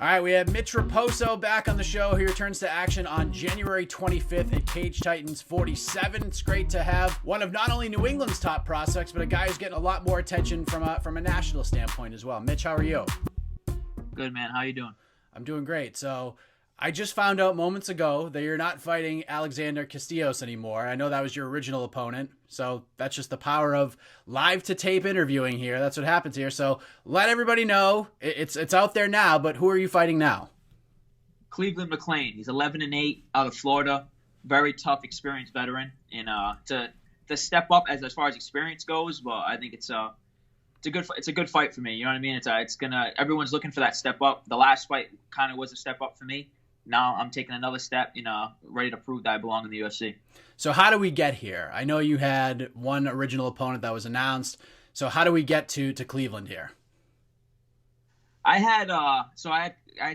All right, we have Mitch Raposo back on the show. He returns to action on January 25th at Cage Titans 47. It's great to have one of not only New England's top prospects, but a guy who's getting a lot more attention from a national standpoint as well. Mitch, how are you? Good, man. How you doing? I'm doing great. So I just found out moments ago that you're not fighting Alexander Castillos anymore. I know that was your original opponent. So that's just the power of live to tape interviewing here. That's what happens here. So let everybody know it's out there now, but who are you fighting now? Cleveland McLean. He's 11-8 out of Florida. Very tough, experienced veteran. And to step up as far as experience goes, well, I think it's a good fight for me. You know what I mean? Everyone's looking for that step up. The last fight kind of was a step up for me. Now I'm taking another step, ready to prove that I belong in the UFC. So how do we get here? I know you had one original opponent that was announced. So how do we get to Cleveland here? I had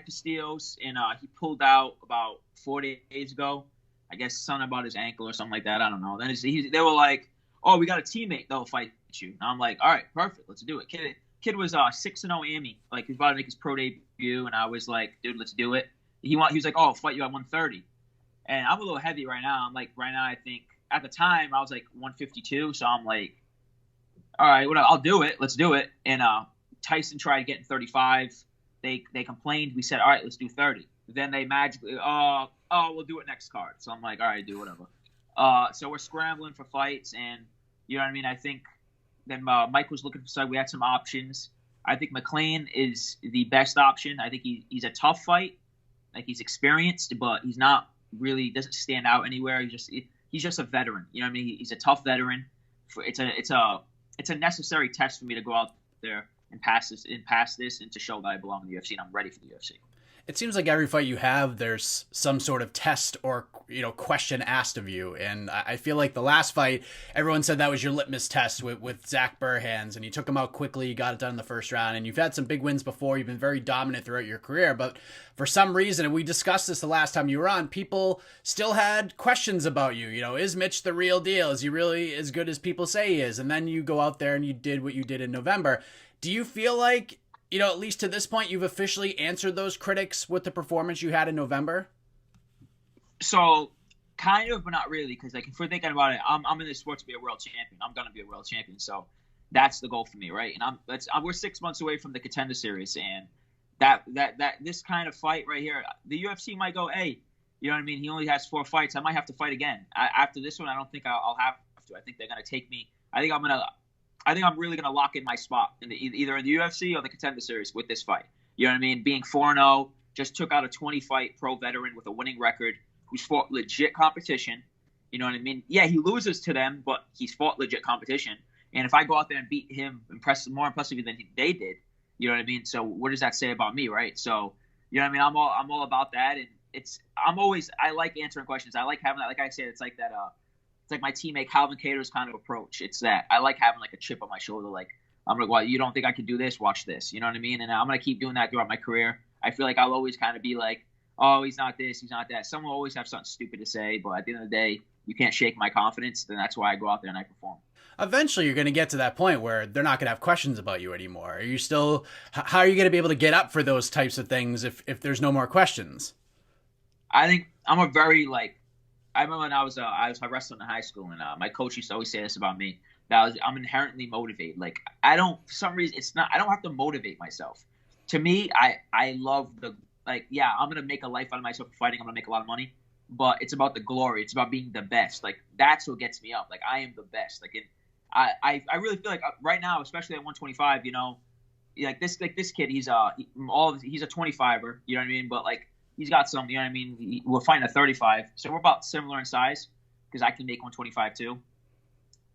Castillos, and he pulled out about 4 days ago. I guess something about his ankle or something like that. I don't know. Then they were like, "Oh, we got a teammate that'll fight you." And I'm like, "All right, perfect. Let's do it." Kid was 6-0 AMI. Like, he was about to make his pro debut, and I was like, "Dude, let's do it." He was like, "Oh, I'll fight you at 130." And I'm a little heavy right now. I'm like, right now, I think at the time I was like 152. So I'm like, all right, I'll do it. Let's do it. And Tyson tried to get in 35. They complained. We said, all right, let's do 30. Then they magically, we'll do it next card. So I'm like, all right, do whatever. So we're scrambling for fights, and you know what I mean? I think then Mike was looking for side. We had some options. I think McClain is the best option. I think he's a tough fight. Like, he's experienced, but he's not really, doesn't stand out anywhere. He's just a veteran. You know what I mean? He's a tough veteran. It's a necessary test for me to go out there and pass this and to show that I belong in the UFC and I'm ready for the UFC. It seems like every fight you have, there's some sort of test or, question asked of you. And I feel like the last fight, everyone said that was your litmus test with Zach Burhans, and you took him out quickly. You got it done in the first round, and you've had some big wins before. You've been very dominant throughout your career. But for some reason, and we discussed this the last time you were on, people still had questions about you. Is Mitch the real deal? Is he really as good as people say he is? And then you go out there and you did what you did in November. Do you feel like, at least to this point, you've officially answered those critics with the performance you had in November? So, kind of, but not really, because if we're thinking about it, I'm in this sport to be a world champion. I'm going to be a world champion, so that's the goal for me, right? And we're 6 months away from the Contender Series, and that this kind of fight right here, the UFC might go, hey, you know what I mean? He only has 4 fights. I might have to fight again. After this one, I don't think I'll have to. I think they're going to take me. I think I'm really going to lock in my spot either in the UFC or the Contender Series with this fight. You know what I mean? Being 4-0, just took out a 20-fight pro veteran with a winning record who's fought legit competition. You know what I mean? Yeah, he loses to them, but he's fought legit competition. And if I go out there and beat him more impressively than they did, you know what I mean? So what does that say about me, right? So, you know what I mean? I'm all about that. And I like answering questions. I like having that. Like I said, it's like that. It's like my teammate Calvin Cater's kind of approach. It's that I like having like a chip on my shoulder. Like, I'm like, well, you don't think I can do this? Watch this. You know what I mean? And I'm going to keep doing that throughout my career. I feel like I'll always kind of be like, oh, he's not this, he's not that. Someone will always have something stupid to say, but at the end of the day, you can't shake my confidence. Then that's why I go out there and I perform. Eventually, you're going to get to that point where they're not going to have questions about you anymore. How are you going to be able to get up for those types of things if there's no more questions? I think I'm a very, I remember when I was wrestling in high school, and my coach used to always say this about me, that I'm inherently motivated. Like, I don't, for some reason, I don't have to motivate myself. To me, I love I'm going to make a life out of myself fighting. I'm going to make a lot of money, but it's about the glory. It's about being the best. Like, that's what gets me up. Like, I am the best. Like, I really feel like right now, especially at 125, this kid, he's a 25er, you know what I mean? But he's got some, you know what I mean? We're fighting a 35, so we're about similar in size because I can make 125 too.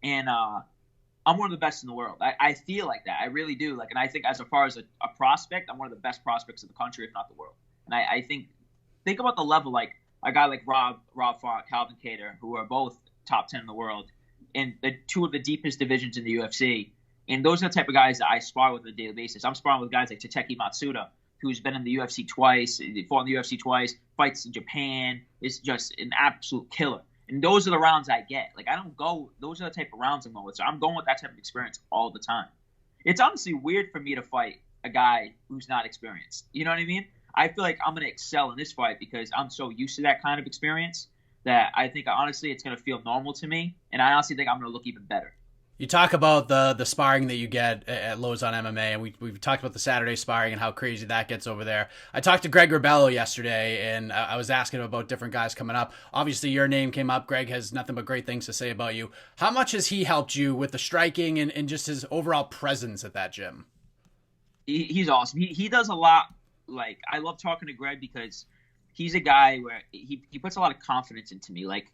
And I'm one of the best in the world. I feel like that. I really do. And I think as far as a prospect, I'm one of the best prospects in the country, if not the world. And I think about the level, like a guy like Rob Font, Calvin Cater, who are both top 10 in the world, in the 2 of the deepest divisions in the UFC. And those are the type of guys that I spar with on a daily basis. I'm sparring with guys like Tateki Matsuda, who's been in the UFC twice, he fought in the UFC twice, fights in Japan, is just an absolute killer. And those are the rounds I get. Those are the type of rounds I'm going with. So I'm going with that type of experience all the time. It's honestly weird for me to fight a guy who's not experienced. You know what I mean? I feel like I'm going to excel in this fight because I'm so used to that kind of experience that I think honestly it's going to feel normal to me, and I honestly think I'm going to look even better. You talk about the sparring that you get at Lozon MMA, and we've talked about the Saturday sparring and how crazy that gets over there. I talked to Greg Rebello yesterday, and I was asking him about different guys coming up. Obviously, your name came up. Greg has nothing but great things to say about you. How much has he helped you with the striking and just his overall presence at that gym? He's awesome. He does a lot. Like, I love talking to Greg because he's a guy where he puts a lot of confidence into me. Like,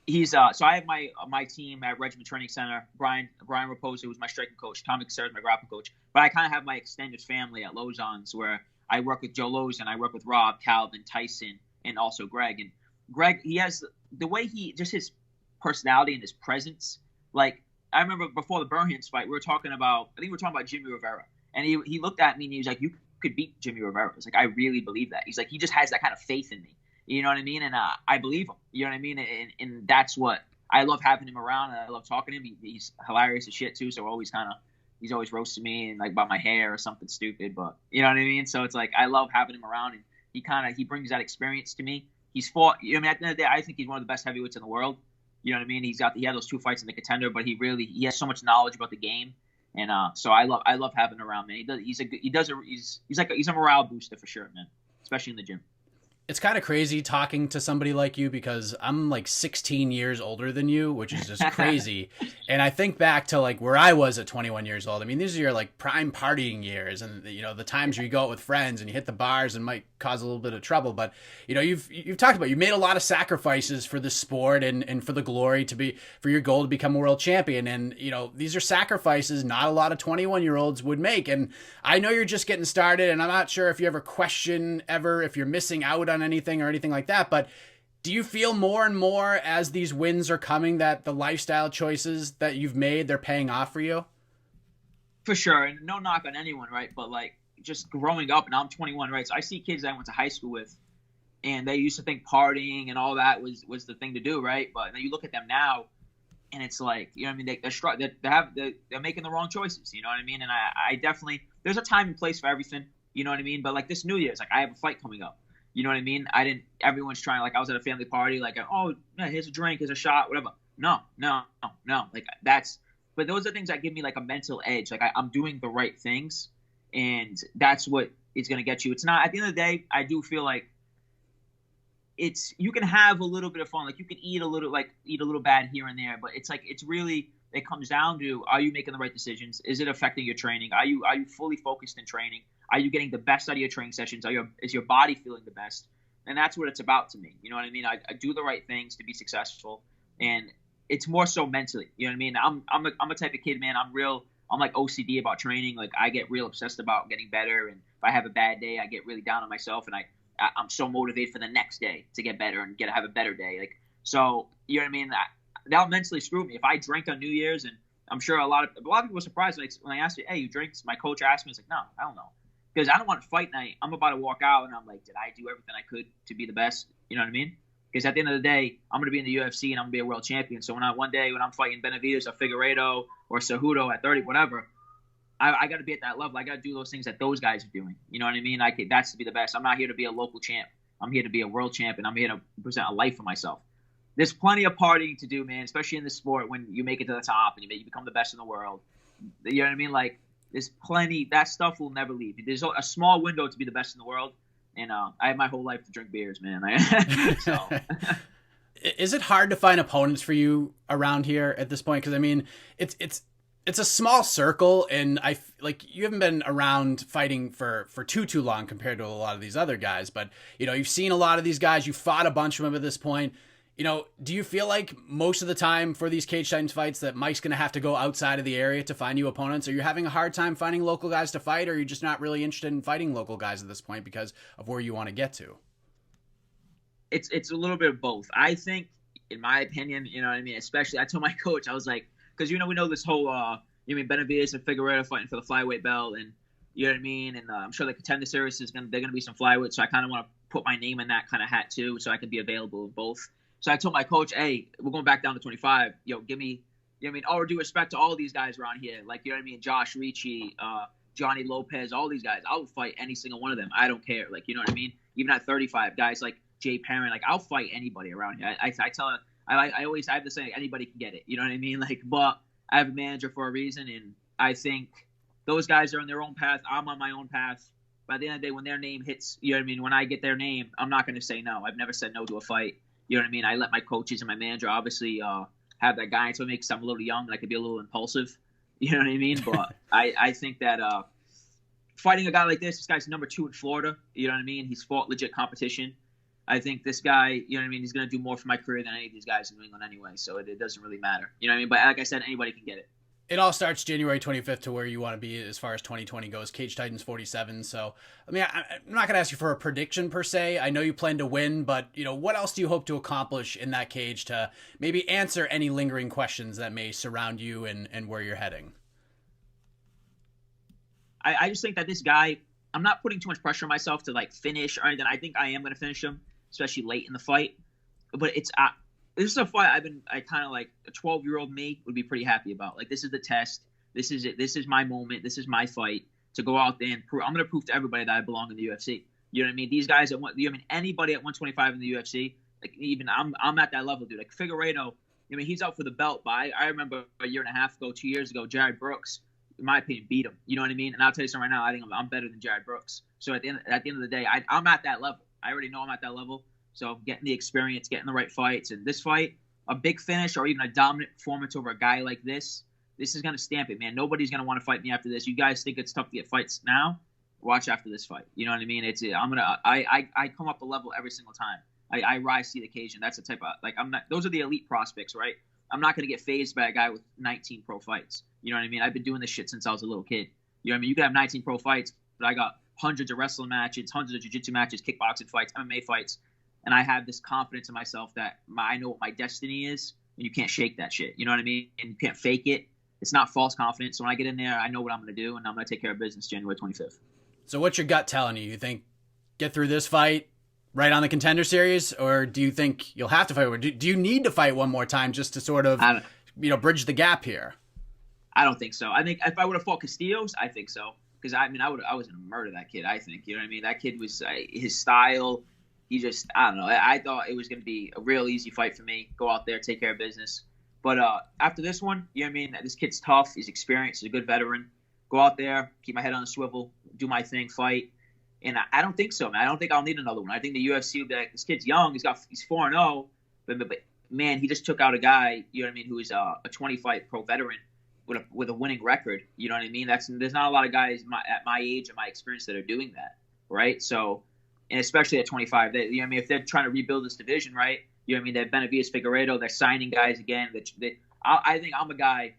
he's so I have my team at Regiment Training Center. Brian Raposo, who's my striking coach. Tommy Caceres, my grappling coach. But I kind of have my extended family at Lozon's where I work with Joe Lozon, I work with Rob, Calvin, Tyson, and also Greg. And Greg, he has the way his personality and his presence. Like, I remember before the Burhands fight, I think we were talking about Jimmy Rivera, and he looked at me and he was like, "You could beat Jimmy Rivera." It's like, I really believe that. He's like, he just has that kind of faith in me. You know what I mean? And I believe him. You know what I mean? And that's what I love having him around. And I love talking to him. He's hilarious as shit too. So he's always roasting me and like about my hair or something stupid. But you know what I mean? So it's like I love having him around, and he brings that experience to me. He's fought. You know what I mean? At the end of the day, I think he's one of the best heavyweights in the world. You know what I mean? He had those 2 fights in the Contender, but he has so much knowledge about the game. And so I love having him around, man. He's a morale booster for sure, man. Especially in the gym. It's kind of crazy talking to somebody like you because I'm like 16 years older than you, which is just crazy. And I think back to like where I was at 21 years old. I mean, these are your like prime partying years, and you know the times where you go out with friends and you hit the bars and might cause a little bit of trouble. But you know, you've talked about, you made a lot of sacrifices for the sport and for the glory for your goal to become a world champion. And you know, these are sacrifices not a lot of 21-year-olds would make. And I know you're just getting started, and I'm not sure if you ever question if you're missing out on anything or anything like that, but do you feel more and more as these wins are coming that the lifestyle choices that you've made, they're paying off for you? For sure. And no knock on anyone, right? But like just growing up, and I'm 21, right? So I see kids I went to high school with, and they used to think partying and all that was the thing to do, right? But then you look at them now, and it's like, you know what I mean? They're making the wrong choices, you know what I mean? And I definitely, there's a time and place for everything, you know what I mean? But like this New Year's, like I have a fight coming up. You know what I mean? Everyone's trying, like I was at a family party, like, oh, yeah, here's a drink, here's a shot, whatever. No. Like but those are things that give me like a mental edge. Like I'm doing the right things, and that's what is going to get you. It's not, at the end of the day, I do feel like you can have a little bit of fun. Like you can eat a little bad here and there, but it's like, it comes down to, are you making the right decisions? Is it affecting your training? Are you fully focused in training? Are you getting the best out of your training sessions? Is your body feeling the best? And that's what it's about to me. You know what I mean? I do the right things to be successful, and it's more so mentally. You know what I mean? I'm a type of kid, man. I'm like OCD about training. Like I get real obsessed about getting better, and if I have a bad day, I get really down on myself, and I'm so motivated for the next day to get better and have a better day. Like so, you know what I mean? That'll mentally screw me if I drink on New Year's, and I'm sure a lot of people were surprised when I asked you, "Hey, you drink?" My coach asked me, I was like, "No, I don't know." Because I don't want fight night. I'm about to walk out, and I'm like, did I do everything I could to be the best? You know what I mean? Because at the end of the day, I'm going to be in the UFC, and I'm going to be a world champion. So one day when I'm fighting Benavidez or Figueiredo or Cejudo at 30, whatever, I got to be at that level. I got to do those things that those guys are doing. You know what I mean? That's to be the best. I'm not here to be a local champ. I'm here to be a world champ, and I'm here to present a life for myself. There's plenty of partying to do, man, especially in this sport when you make it to the top and you become the best in the world. You know what I mean? Like, there's plenty. That stuff will never leave. There's a small window to be the best in the world, and I have my whole life to drink beers, man. So. Is it hard to find opponents for you around here at this point? Because I mean, it's a small circle, and you haven't been around fighting for too long compared to a lot of these other guys. But you know, you've seen a lot of these guys. You've fought a bunch of them at this point. You know, do you feel like most of the time for these Cage Titans fights that Mike's going to have to go outside of the area to find you opponents? Are you having a hard time finding local guys to fight, or are you just not really interested in fighting local guys at this point because of where you want to get to? It's a little bit of both. I think, in my opinion, you know what I mean? Especially, I told my coach, I was like, because, you know, we know this whole, Benavidez and Figueiredo fighting for the flyweight belt, and you know what I mean? And I'm sure the Contender Series they're going to be some flyweight, so I kind of want to put my name in that kind of hat too, so I can be available in both. So I told my coach, hey, we're going back down to 25. Yo, give me, you know what I mean? All due respect to all these guys around here. Like, you know what I mean? Josh Ricci, Johnny Lopez, all these guys. I'll fight any single one of them. I don't care. Like, you know what I mean? Even at 35, guys like Jay Perrin, like, I'll fight anybody around here. I always have to say anybody can get it. You know what I mean? Like, but I have a manager for a reason, and I think those guys are on their own path. I'm on my own path. By the end of the day, when their name hits, you know what I mean? When I get their name, I'm not going to say no. I've never said no to a fight. You know what I mean? I let my coaches and my manager obviously have that guidance with me because I'm a little young and I could be a little impulsive. You know what I mean? But I think that fighting a guy like this guy's number 2 in Florida. You know what I mean? He's fought legit competition. I think this guy, you know what I mean, he's going to do more for my career than any of these guys in New England anyway, so it doesn't really matter. You know what I mean? But like I said, anybody can get it. It all starts January 25th to where you want to be as far as 2020 goes. Cage Titans 47. So, I mean, I'm not going to ask you for a prediction per se. I know you plan to win, but, you know, what else do you hope to accomplish in that cage to maybe answer any lingering questions that may surround you and where you're heading? I just think that this guy, I'm not putting too much pressure on myself to, like, finish or anything. I think I am going to finish him, especially late in the fight. But this is a fight I kind of like a 12-year-old me would be pretty happy about. Like, this is the test. This is it. This is my moment. This is my fight to go out there and prove. I'm going to prove to everybody that I belong in the UFC. You know what I mean? These guys anybody at 125 in the UFC, like, even I'm at that level, dude. Like Figueiredo, I mean, he's out for the belt, but I remember a year and a half ago, 2 years ago, Jared Brooks, in my opinion, beat him. You know what I mean? And I'll tell you something right now, I think I'm better than Jared Brooks. So at the end of the day, I'm at that level. I already know I'm at that level. So getting the experience, getting the right fights, and this fight, a big finish or even a dominant performance over a guy like this is going to stamp it, man. Nobody's going to want to fight me after this. You guys think it's tough to get fights now? Watch after this fight. You know what I mean? I come up a level every single time. I rise to the occasion. That's the type of, like, those are the elite prospects, right? I'm not going to get fazed by a guy with 19 pro fights. You know what I mean? I've been doing this shit since I was a little kid. You know what I mean? You can have 19 pro fights, but I got hundreds of wrestling matches, hundreds of jiu-jitsu matches, kickboxing fights, MMA fights. And I have this confidence in myself that I know what my destiny is, and you can't shake that shit. You know what I mean? And you can't fake it. It's not false confidence. So when I get in there, I know what I'm going to do, and I'm going to take care of business January 25th. So what's your gut telling you? You think get through this fight right on the Contender Series, or do you think you'll have to fight? Do you need to fight one more time just to sort of, bridge the gap here? I don't think so. I think if I would have fought Castillo's, I think so. Because, I was going to murder that kid, I think. You know what I mean? That kid was his style. He just, I don't know. I thought it was going to be a real easy fight for me. Go out there, take care of business. But after this one, you know what I mean? This kid's tough. He's experienced. He's a good veteran. Go out there, keep my head on a swivel, do my thing, fight. And I don't think so, man. I don't think I'll need another one. I think the UFC will be like, this kid's young. He's 4-0. But man, he just took out a guy, you know what I mean, who is a 20-fight pro veteran with a winning record. You know what I mean? There's not a lot of guys at my age and my experience that are doing that, right? So, and especially at 25, you know what I mean? If they're trying to rebuild this division, right? You know what I mean? They're Benavidez, Figueiredo. They're signing guys again. I think I'm a guy.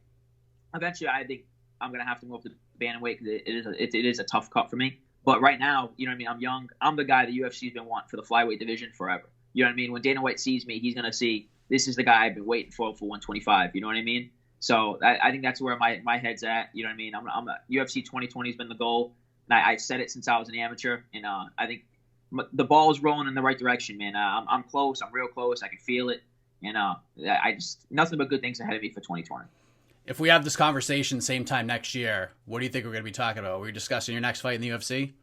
Eventually, I think I'm gonna have to move up to bantamweight because it is a tough cut for me. But right now, you know what I mean? I'm young. I'm the guy the UFC's been wanting for the flyweight division forever. You know what I mean? When Dana White sees me, he's gonna see this is the guy I've been waiting for 125. You know what I mean? So I think that's where my head's at. You know what I mean? I'm a UFC 2020 has been the goal, and I've said it since I was an amateur. And I think the ball is rolling in the right direction, man. I'm close. I'm real close. I can feel it. And I just nothing but good things ahead of me for 2020. If we have this conversation same time next year, what do you think we're going to be talking about? Are we discussing your next fight in the UFC?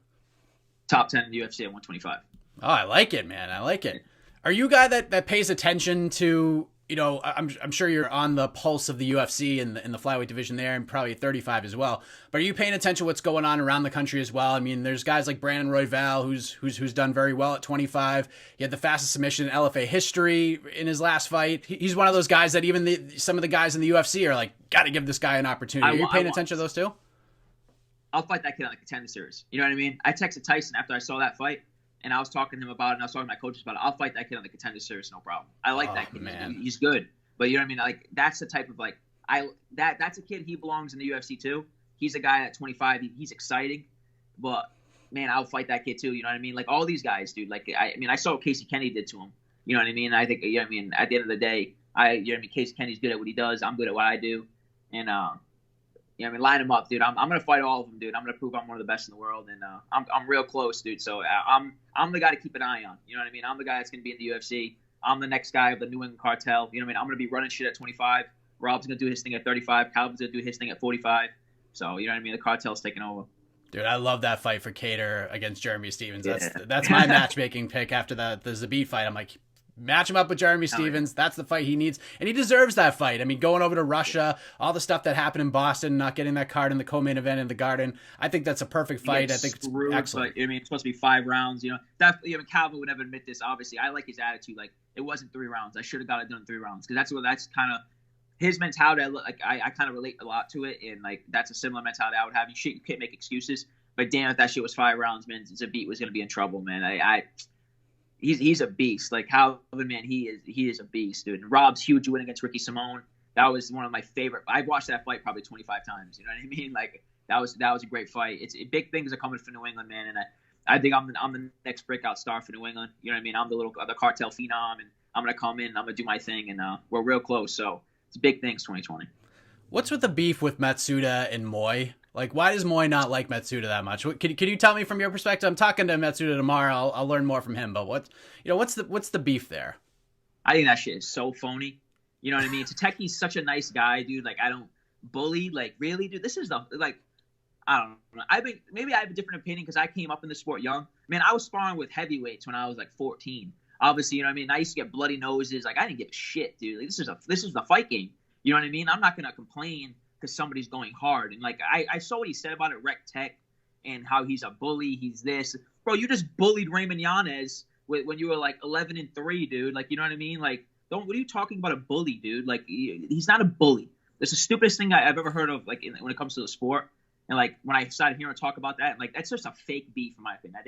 Top 10 in the UFC at 125. Oh, I like it, man. I like it. Are you a guy that pays attention to, I'm sure you're on the pulse of the UFC in the flyweight division there, and probably 35 as well. But are you paying attention to what's going on around the country as well? I mean, there's guys like Brandon Royval who's done very well at 25. He had the fastest submission in LFA history in his last fight. He's one of those guys that even some of the guys in the UFC are like, got to give this guy an opportunity. Are you paying attention to those two? I'll fight that kid on the Contender Series. You know what I mean? I texted Tyson after I saw that fight. And I was talking to him about it, and I was talking to my coaches about it. I'll fight that kid on the Contender Series, no problem. I like that kid. Man. He's good. But you know what I mean? Like, that's the type of, like, that's a kid, he belongs in the UFC too. He's a guy at 25. He's exciting. But, man, I'll fight that kid too. You know what I mean? Like, all these guys, dude. Like, I saw what Casey Kenny did to him. You know what I mean? I think, you know what I mean? At the end of the day, you know what I mean? Casey Kenny's good at what he does. I'm good at what I do. And, you know what I mean? Line them up, dude. I'm going to fight all of them, dude. I'm going to prove I'm one of the best in the world. And I'm real close, dude. So I'm the guy to keep an eye on. You know what I mean? I'm the guy that's going to be in the UFC. I'm the next guy of the New England cartel. You know what I mean? I'm going to be running shit at 25. Rob's going to do his thing at 35. Calvin's going to do his thing at 45. So, you know what I mean? The cartel's taking over. Dude, I love that fight for Cater against Jeremy Stevens. Yeah. That's my matchmaking pick after the Zabit fight. I'm like, match him up with Jeremy Stevens. That's the fight he needs, and he deserves that fight. I mean, going over to Russia, all the stuff that happened in Boston, not getting that card in the co-main event in the Garden. I think that's a perfect fight. I think it's excellent. But, I mean, it's supposed to be 5 rounds. You know, Calvin would never admit this. Obviously, I like his attitude. Like, it wasn't 3 rounds. I should have got it done in 3 rounds because that's kind of his mentality. I kind of relate a lot to it, and like that's a similar mentality I would have. You can't make excuses. But damn, if that shit was 5 rounds, man, Zabit was gonna be in trouble, man. He's a beast. Like Calvin, man, he is a beast, dude. And Rob's huge win against Ricky Simone. That was one of my favorite. I watched that fight probably 25 times. You know what I mean? Like that was a great fight. Big things are coming for New England, man. And I think I'm the next breakout star for New England. You know what I mean? I'm the cartel phenom, and I'm gonna come in. I'm gonna do my thing, and we're real close. So it's big things 2020. What's with the beef with Matsuda and Moy? Like, why does Moy not like Matsuda that much? Can you tell me from your perspective? I'm talking to Matsuda tomorrow. I'll learn more from him. But what's the beef there? I think that shit is so phony. You know what I mean? Tateki's such a nice guy, dude. Like, I don't bully. Like, really, dude? This is I don't know. Maybe I have a different opinion because I came up in the sport young. Man, I was sparring with heavyweights when I was like 14. Obviously, you know what I mean? I used to get bloody noses. Like, I didn't give a shit, dude. Like, this is the fight game. You know what I mean? I'm not gonna complain because somebody's going hard. And like I saw what he said about it, Rec Tech, and how he's a bully. He's this, bro. You just bullied Raymond Yanez when you were like 11-3, dude. Like, you know what I mean? Like, what are you talking about a bully, dude? Like, he's not a bully. That's the stupidest thing I've ever heard of. Like, when it comes to the sport, and like when I started hearing talk about that, like that's just a fake beef in my opinion.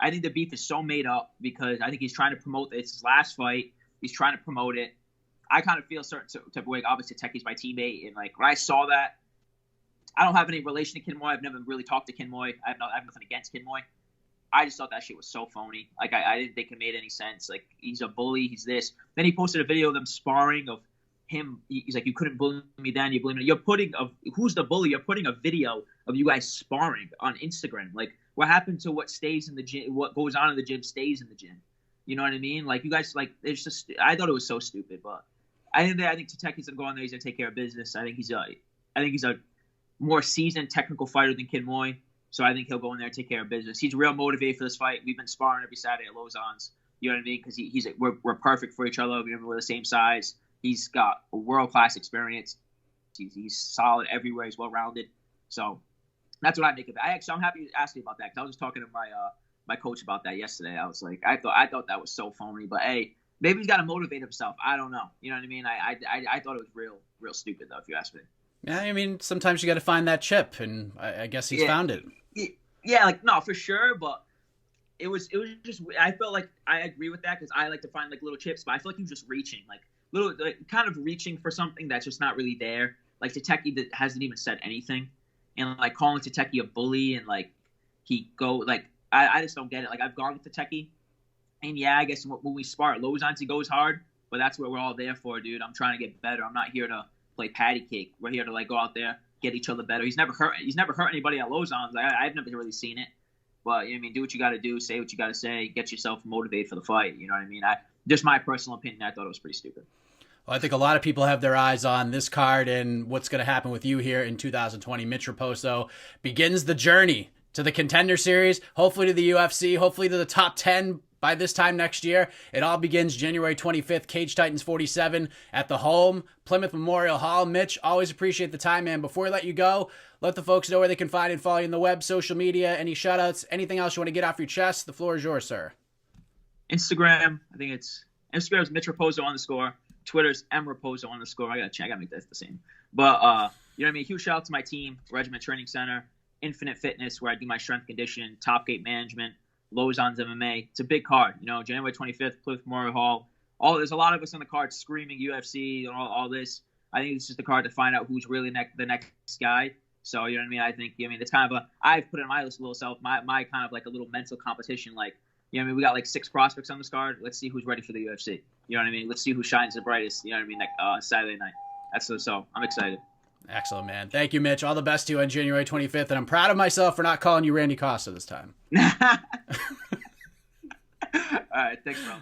I think the beef is so made up because I think he's trying to promote it's his last fight. He's trying to promote it. I kind of feel a certain type of way. Obviously, Techie's my teammate, and like when I saw that, I don't have any relation to Kin Moy. I've never really talked to Kin Moy. I have nothing against Kin Moy. I just thought that shit was so phony. Like I didn't think it made any sense. Like he's a bully. He's this. Then he posted a video of them sparring of him. He's like, you couldn't bully me then. You bully me. You're putting who's the bully? You're putting a video of you guys sparring on Instagram. Like what happened to what stays in the gym? What goes on in the gym stays in the gym. You know what I mean? Like you guys, like it's just. I thought it was so stupid, but. I think Tateki's gonna go on there. He's gonna take care of business. I think he's a more seasoned technical fighter than Kin Moy. So I think he'll go in there and take care of business. He's real motivated for this fight. We've been sparring every Saturday at Lozon's. You know what I mean? Because we're perfect for each other. We're the same size. He's got a world class experience. He's solid everywhere. He's well rounded. So that's what I make of it. I'm happy you asked me about that because I was just talking to my coach about that yesterday. I was like, I thought that was so phony. But hey. Maybe he's got to motivate himself. I don't know. You know what I mean? I thought it was real stupid, though, if you ask me. Yeah, I mean, sometimes you got to find that chip, and I guess he's found it. Yeah, like, no, for sure, but it was just, I felt like I agree with that because I like to find, like, little chips, but I feel like he was just reaching, kind of reaching for something that's just not really there. Like, Techie that hasn't even said anything, and, like, calling Techie a bully, and, like, I just don't get it. Like, I've gone with Techie. And yeah, I guess when we spar at Lozon's, he goes hard, but that's what we're all there for, dude. I'm trying to get better. I'm not here to play patty cake. We're here to like go out there, get each other better. He's never hurt anybody at Lozon's. I've never really seen it, but you know what I mean, do what you got to do, say what you got to say, get yourself motivated for the fight. You know what I mean? Just my personal opinion. I thought it was pretty stupid. Well, I think a lot of people have their eyes on this card and what's going to happen with you here in 2020. Mitch Raposo begins the journey to the Contender Series, hopefully to the UFC, hopefully to the top 10 by this time next year. It all begins January 25th, Cage Titans 47 at the home, Plymouth Memorial Hall. Mitch, always appreciate the time, man. Before we let you go, let the folks know where they can find and follow you on the web, social media, any shout-outs, anything else you want to get off your chest. The floor is yours, sir. Instagram, I think Instagram's Mitch Raposo_. Twitter's mraposo_. I gotta check. I gotta make that the same. But you know what I mean? Huge shout out to my team, Regiment Training Center, Infinite Fitness, where I do my strength condition, Top Gate Management, Lozon's MMA. It's a big card, you know. January 25th, Plymouth Memorial Hall. There's a lot of us on the card screaming UFC and all this. I think it's just a card to find out who's really the next guy. So you know what I mean? I think it's kind of I've put in my little self my kind of like a little mental competition. Like you know what I mean? We got like 6 prospects on this card. Let's see who's ready for the UFC. You know what I mean? Let's see who shines the brightest. You know what I mean? Like Saturday night. So I'm excited. Excellent, man. Thank you, Mitch. All the best to you on January 25th. And I'm proud of myself for not calling you Randy Costa this time. All right. Thanks, bro.